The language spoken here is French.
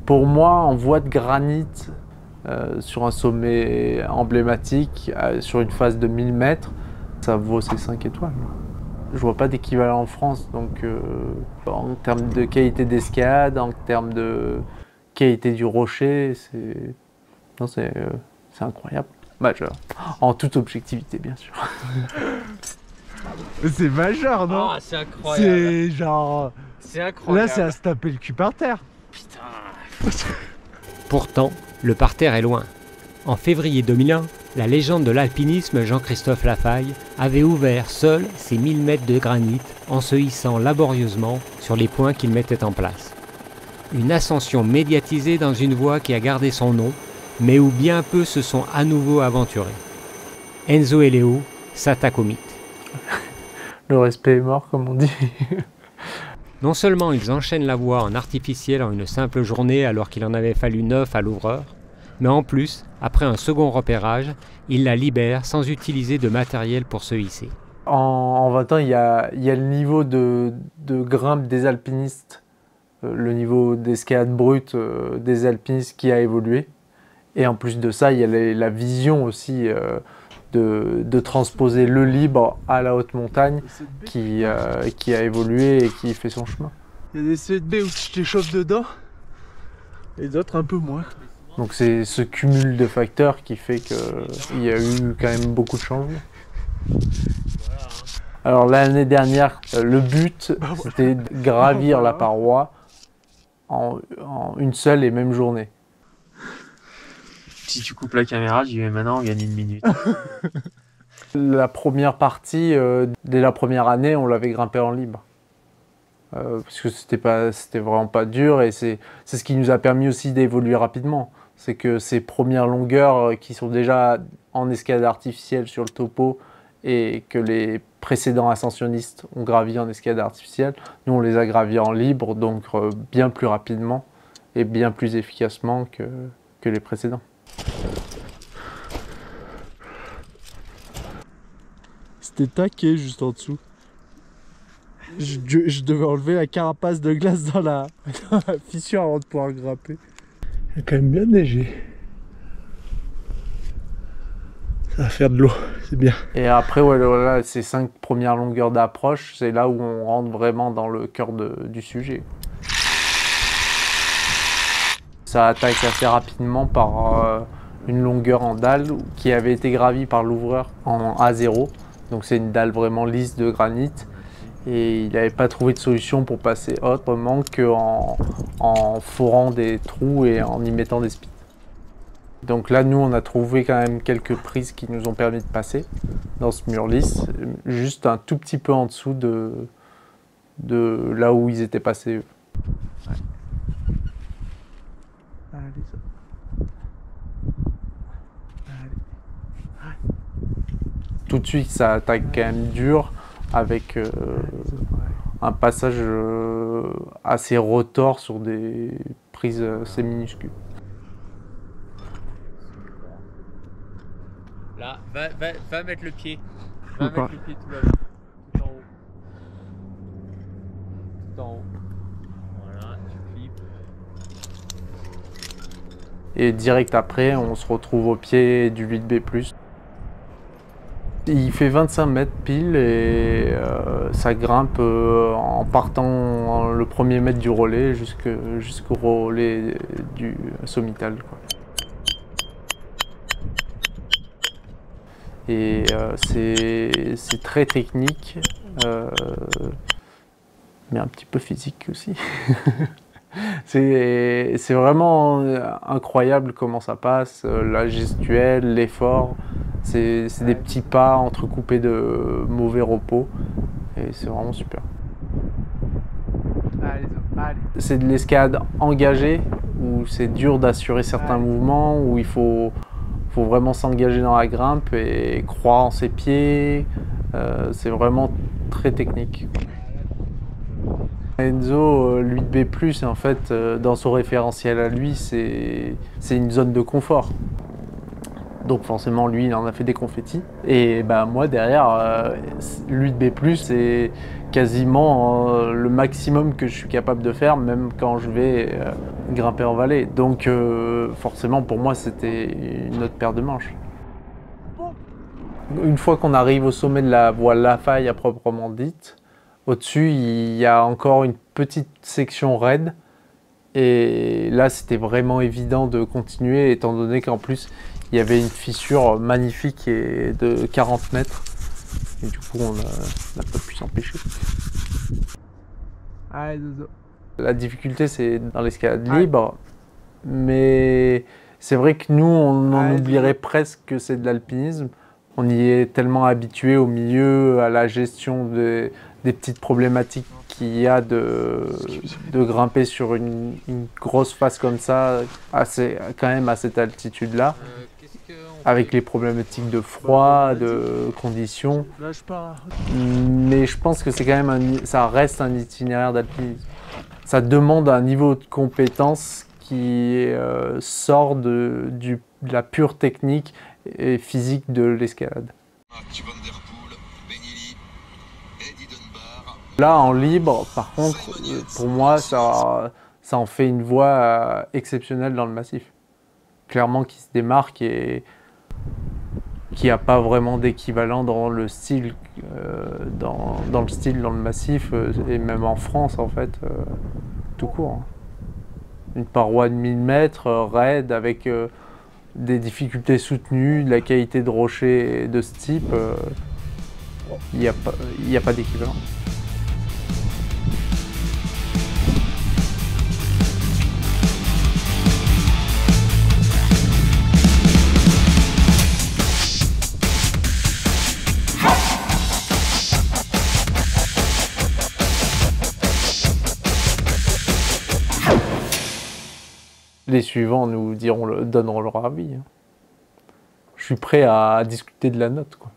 Pour moi, en voie de granit, sur un sommet emblématique, sur une phase de 1000 mètres, ça vaut ses 5 étoiles. Je vois pas d'équivalent en France, donc en termes de qualité d'escalade, en termes de qualité du rocher, c'est incroyable. Majeur. En toute objectivité, bien sûr. C'est majeur, non? Ah, c'est incroyable. C'est genre... C'est incroyable. Là, c'est à se taper le cul par terre. Putain. Pourtant, le parterre est loin. En février 2001, la légende de l'alpinisme Jean-Christophe Lafaille avait ouvert seul ses 1000 mètres de granit en se hissant laborieusement sur les points qu'il mettait en place. Une ascension médiatisée dans une voie qui a gardé son nom, mais où bien peu se sont à nouveau aventurés. Enzo et Léo s'attaquent au mythe. Le respect est mort, comme on dit. Non seulement ils enchaînent la voie en artificiel en une simple journée alors qu'il en avait fallu 9 à l'ouvreur, mais en plus, après un second repérage, ils la libèrent sans utiliser de matériel pour se hisser. En 20 ans, il y a le niveau de grimpe des alpinistes, le niveau d'escalade brute des alpinistes qui a évolué. Et en plus de ça, il y a la vision aussi de transposer le libre à la haute montagne qui a évolué et qui fait son chemin. Il y a des CDB où tu t'échauffes dedans et d'autres un peu moins. Donc c'est ce cumul de facteurs qui fait qu'il y a eu quand même beaucoup de changements. Alors l'année dernière, le but c'était de gravir la paroi en une seule et même journée. Si tu coupes la caméra, j'y vais maintenant, on gagne 1 minute. La première partie, dès la première année, on l'avait grimpé en libre. Parce que c'était vraiment pas dur et c'est ce qui nous a permis aussi d'évoluer rapidement. C'est que ces premières longueurs qui sont déjà en escalade artificielle sur le topo et que les précédents ascensionnistes ont gravi en escalade artificielle, nous on les a gravis en libre, donc bien plus rapidement et bien plus efficacement que les précédents. C'était taqué juste en dessous. Je devais enlever la carapace de glace dans la fissure avant de pouvoir grimper. Il a quand même bien neigé. Ça va faire de l'eau, c'est bien. Et après, ouais, voilà, ces 5 premières longueurs d'approche, c'est là où on rentre vraiment dans le cœur du sujet. Ça attaque assez rapidement par une longueur en dalle qui avait été gravie par l'ouvreur en A0. Donc c'est une dalle vraiment lisse de granit. Et il n'avait pas trouvé de solution pour passer autrement qu'en forant des trous et en y mettant des spies. Donc là, nous, on a trouvé quand même quelques prises qui nous ont permis de passer dans ce mur lisse, juste un tout petit peu en dessous de là où ils étaient passés. Ouais. Tout de suite, ça attaque quand même dur avec un passage assez retors sur des prises assez minuscules. Là, va mettre le pied. Va mettre le pied tout là-haut. Tout en haut. Tout en haut. Voilà, tu flippes. Et direct après, on se retrouve au pied du 8B+. Il fait 25 mètres pile et ça grimpe en partant le premier mètre du relais jusqu'au relais du sommital, quoi. Et c'est très technique, mais un petit peu physique aussi. C'est vraiment incroyable comment ça passe, la gestuelle, l'effort. C'est des petits pas entrecoupés de mauvais repos et c'est vraiment super. C'est de l'escalade engagée où c'est dur d'assurer certains mouvements, où il faut vraiment s'engager dans la grimpe et croire en ses pieds. C'est vraiment très technique. Enzo, l'8B+, en fait, dans son référentiel à lui, c'est une zone de confort. Donc forcément, lui, il en a fait des confettis. Et bah, moi, derrière, l'UTB+, c'est quasiment le maximum que je suis capable de faire, même quand je vais grimper en vallée. Donc forcément, pour moi, c'était une autre paire de manches. Une fois qu'on arrive au sommet de la voie Lafaille à proprement dite, au-dessus, il y a encore une petite section raide. Et là, c'était vraiment évident de continuer, étant donné qu'en plus, il y avait une fissure magnifique et de 40 mètres. Et du coup, on n'a pas pu s'empêcher. Allez, Zozo. La difficulté, c'est dans l'escalade libre. Mais c'est vrai que nous, on en oublierait presque que c'est de l'alpinisme. On y est tellement habitué au milieu, à la gestion des petites problématiques qu'il y a de grimper sur une grosse face comme ça, quand même à cette altitude-là, avec les problématiques de froid, de conditions. Là, je pars. Mais je pense que c'est quand même ça reste un itinéraire d'alpinisme. Ça demande un niveau de compétence qui sort de la pure technique et physique de l'escalade. Là, en libre, par contre, pour moi, ça en fait une voie exceptionnelle dans le massif. Clairement, qui se démarque et qui n'a pas vraiment d'équivalent dans le style, dans le massif, et même en France, en fait, tout court. Une paroi de 1000 mètres, raide, avec des difficultés soutenues, de la qualité de rocher de ce type, il n'y a pas d'équivalent. Les suivants nous donneront leur avis. Je suis prêt à discuter de la note, quoi.